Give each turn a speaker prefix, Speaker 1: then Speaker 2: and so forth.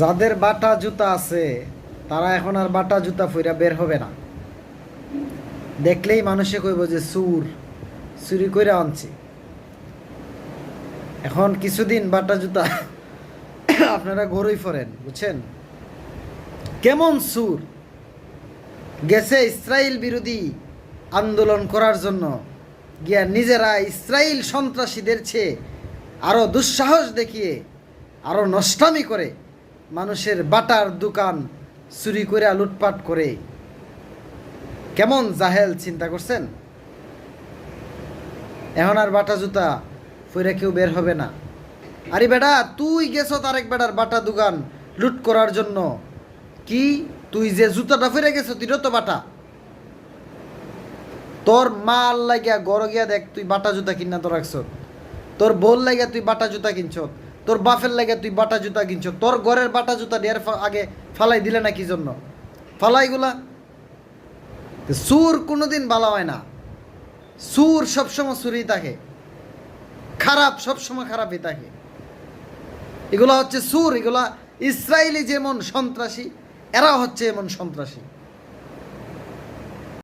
Speaker 1: যাদের বাটা জুতা আছে তারা এখন আর বাটা জুতা ফইরা বের হবে না। দেখলেই মানুষে কইব যে চুরি করে আনছি। এখন কিছুদিন বাটা জুতা আপনারা ঘরই ফরেন, বুঝছেন কেমন সুর গেছে ইসরায়েল বিরোধী আন্দোলন করার জন্য গিয়া নিজেরা ইসরায়েল সন্ত্রাসীদের চেয়ে আরও দুঃসাহস দেখিয়ে আরও নষ্টামি করে মানুষের বাটার দোকান চুরি করে লুটপাট করে। কেমন জাহেল চিন্তা করছেন? এখন আর বাটা জুতা ফইরা কেউ বের হবে না। আরে বেটা, তুই গেছো তারেক বেটার বাটা দোকান লুট করার জন্য। কি তুই যে জুতাটা ফিরে গেছো তুইও তো বাটা। তোর মাল লাগিয়া গড় গিয়া দেখ, তুই বাটা জুতা কিনা তো রাখছ। তোর বোল লাগিয়া তুই বাটা জুতা কিনছ, তোর বাফের লাগিয়া তুই বাটা জুতা কিনছ। তোর ঘরের বাটা জুতা ডের আগে ফালাই দিলে না কি জন্য? ফালাইগুলা সুর কোনোদিন ভালো হয় না। সুর সবসময় সুরই থাকে, খারাপ সবসময় খারাপই থাকে। এগুলা হচ্ছে সুর, এগুলা ইসরায়েলি যেমন সন্ত্রাসী, এরা হচ্ছে এমন সন্ত্রাসী।